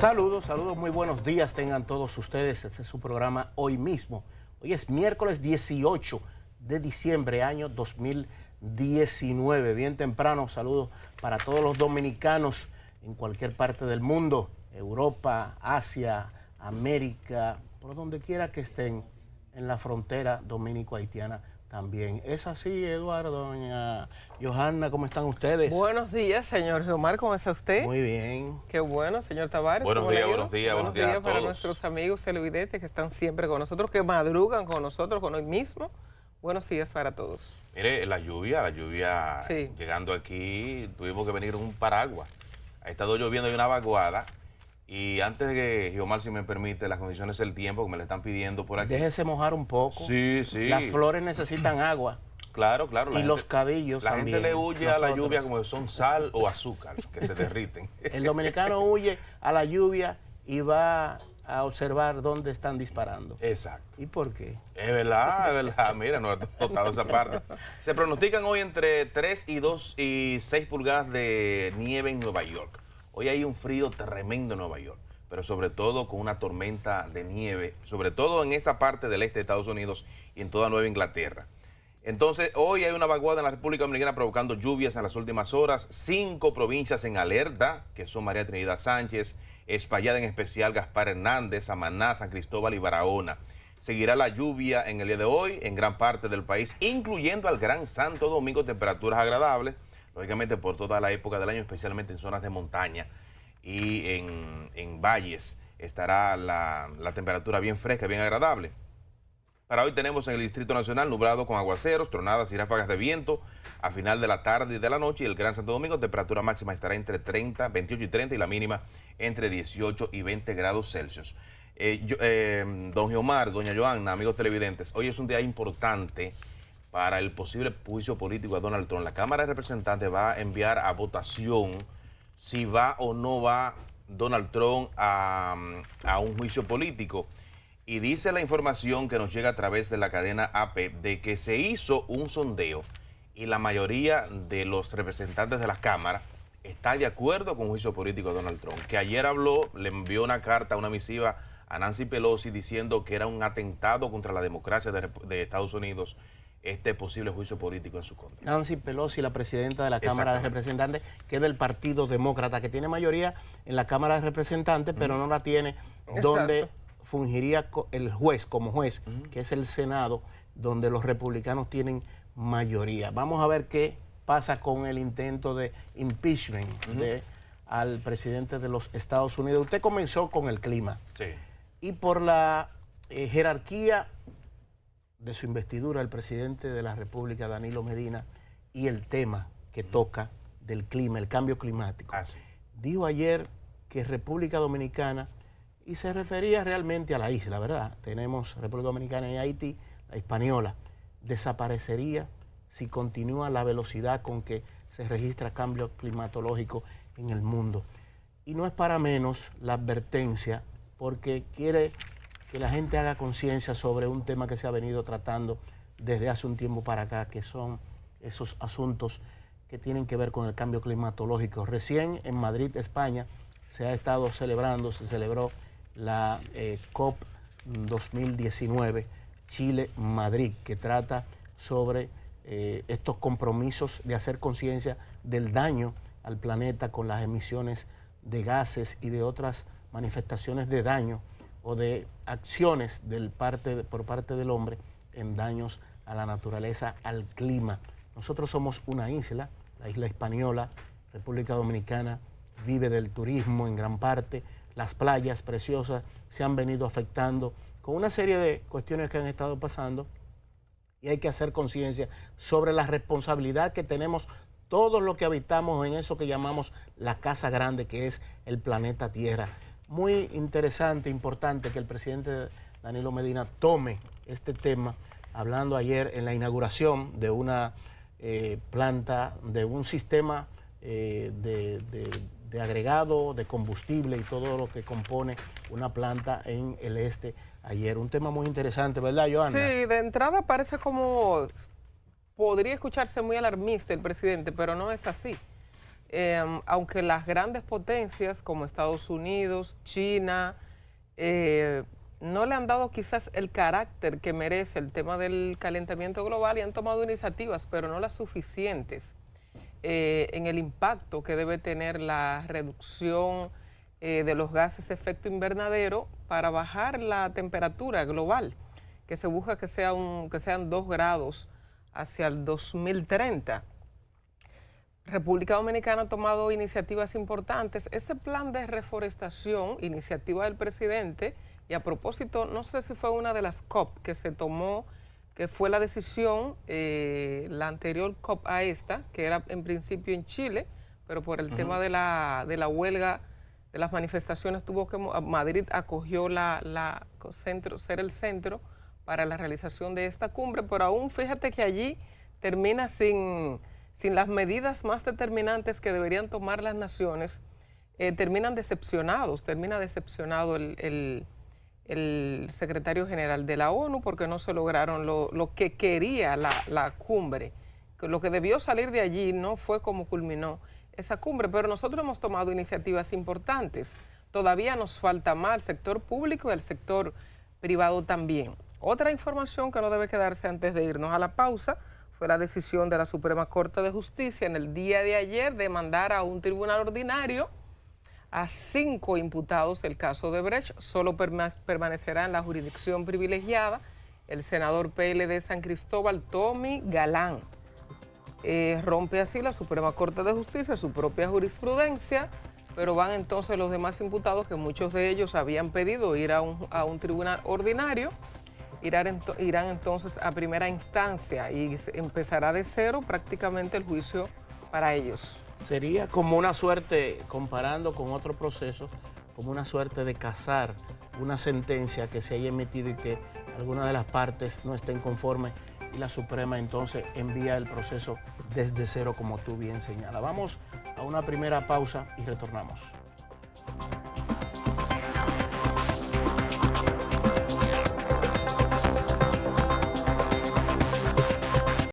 Saludos, muy buenos días tengan todos ustedes. Este es su programa Hoy Mismo. Hoy es miércoles 18 de diciembre, año 2019. Bien temprano, saludos para todos los dominicanos en cualquier parte del mundo, Europa, Asia, América, por donde quiera que estén en la frontera dominico-haitiana también. ¿Es así, Eduardo, doña Johanna? ¿Cómo están ustedes? Buenos días, señor Geomar, ¿cómo está usted? Muy bien. Qué bueno, señor Tavares. Buenos días a Buenos días todos. para nuestros amigos televidentes que están siempre con nosotros, que madrugan con nosotros, con hoy mismo. Buenos días para todos. Mire, la lluvia Sí. Llegando aquí, tuvimos que venir con un paraguas. Ha estado lloviendo y una vaguada. Y antes de que Geomar, si me permite, las condiciones del tiempo que me le están pidiendo por aquí. Déjese mojar un poco. Sí. Las flores necesitan agua. Claro. Y los cabellos la también. gente le huye a la lluvia como si son sal o azúcar, que se derriten. El dominicano huye a la lluvia y va a observar dónde están disparando. Exacto. ¿Y por qué? Es verdad. Mira, no he notado esa parte. Se pronostican hoy entre 3 y 6 pulgadas de nieve en Nueva York. Hoy hay un frío tremendo en Nueva York, pero sobre todo con una tormenta de nieve, sobre todo en esa parte del este de Estados Unidos y en toda Nueva Inglaterra. Entonces, hoy hay una vaguada en la República Dominicana provocando lluvias en las últimas horas. 5 provincias en alerta, que son María Trinidad Sánchez, Espaillada en especial, Gaspar Hernández, Samaná, San Cristóbal y Barahona. Seguirá la lluvia en el día de hoy en gran parte del país, incluyendo al Gran Santo Domingo, temperaturas agradables, lógicamente por toda la época del año, especialmente en zonas de montaña y en valles, estará la temperatura bien fresca, bien agradable. Para hoy tenemos en el Distrito Nacional nublado con aguaceros, tronadas y ráfagas de viento a final de la tarde y de la noche, y el Gran Santo Domingo, temperatura máxima estará entre 28 y 30 y la mínima entre 18 y 20 grados Celsius. Don Geomar, doña Johanna, amigos televidentes, hoy es un día importante para el posible juicio político a Donald Trump. La Cámara de Representantes va a enviar a votación si va o no va Donald Trump a un juicio político. Y dice la información que nos llega a través de la cadena AP de que se hizo un sondeo y la mayoría de los representantes de la Cámara está de acuerdo con un juicio político a Donald Trump. Que ayer le envió una carta, una misiva a Nancy Pelosi diciendo que era un atentado contra la democracia de Estados Unidos este posible juicio político en su contra. Nancy Pelosi, la presidenta de la Cámara de Representantes, que es del Partido Demócrata, que tiene mayoría en la Cámara de Representantes, pero no la tiene donde fungiría el juez, como juez, que es el Senado, donde los republicanos tienen mayoría. Vamos a ver qué pasa con el intento de impeachment al presidente de los Estados Unidos. Usted comenzó con el clima. Sí. Y por la jerarquía de su investidura, el presidente de la República, Danilo Medina, y el tema que toca del clima, el cambio climático. Sí. Dijo ayer que República Dominicana, y se refería realmente a la isla, ¿verdad? Tenemos República Dominicana y Haití, la Hispaniola, desaparecería si continúa la velocidad con que se registra cambio climatológico en el mundo. Y no es para menos la advertencia, porque quiere que la gente haga conciencia sobre un tema que se ha venido tratando desde hace un tiempo para acá, que son esos asuntos que tienen que ver con el cambio climatológico. Recién en Madrid, España, se celebró la COP 2019 Chile-Madrid, que trata sobre estos compromisos de hacer conciencia del daño al planeta con las emisiones de gases y de otras manifestaciones de daño o de acciones por parte del hombre en daños a la naturaleza, al clima. Nosotros somos una isla, la isla Hispaniola, República Dominicana vive del turismo en gran parte, las playas preciosas se han venido afectando con una serie de cuestiones que han estado pasando, y hay que hacer conciencia sobre la responsabilidad que tenemos todos los que habitamos en eso que llamamos la casa grande, que es el planeta Tierra. Muy interesante, importante que el presidente Danilo Medina tome este tema, hablando ayer en la inauguración de una planta, de un sistema de agregado, de combustible y todo lo que compone una planta en el este ayer. Un tema muy interesante, ¿verdad, Johanna? Sí, de entrada parece como, podría escucharse muy alarmista el presidente, pero no es así. aunque las grandes potencias como Estados Unidos, China, no le han dado quizás el carácter que merece el tema del calentamiento global y han tomado iniciativas, pero no las suficientes en el impacto que debe tener la reducción de los gases de efecto invernadero para bajar la temperatura global, que se busca que sean 2 grados hacia el 2030. República Dominicana ha tomado iniciativas importantes. Ese plan de reforestación, iniciativa del presidente, y a propósito, no sé si fue una de las COP que se tomó, que fue la decisión, la anterior COP a esta, que era en principio en Chile, pero por el tema de la huelga, de las manifestaciones, Madrid acogió ser el centro para la realización de esta cumbre, pero aún fíjate que allí termina sin las medidas más determinantes que deberían tomar las naciones, termina decepcionado el secretario general de la ONU porque no se lograron lo que quería la cumbre. Lo que debió salir de allí no fue como culminó esa cumbre, pero nosotros hemos tomado iniciativas importantes. Todavía nos falta más al sector público y al sector privado también. Otra información que no debe quedarse antes de irnos a la pausa fue la decisión de la Suprema Corte de Justicia en el día de ayer de mandar a un tribunal ordinario a 5 imputados del caso de Brecht. Solo permanecerá en la jurisdicción privilegiada el senador PLD San Cristóbal, Tommy Galán. Rompe así la Suprema Corte de Justicia su propia jurisprudencia, pero van entonces los demás imputados, que muchos de ellos habían pedido ir a un tribunal ordinario, irán entonces a primera instancia y empezará de cero prácticamente el juicio para ellos. Sería como una suerte, comparando con otro proceso, como una suerte de casar una sentencia que se haya emitido y que alguna de las partes no estén conformes y la Suprema entonces envía el proceso desde cero, como tú bien señalas. Vamos a una primera pausa y retornamos.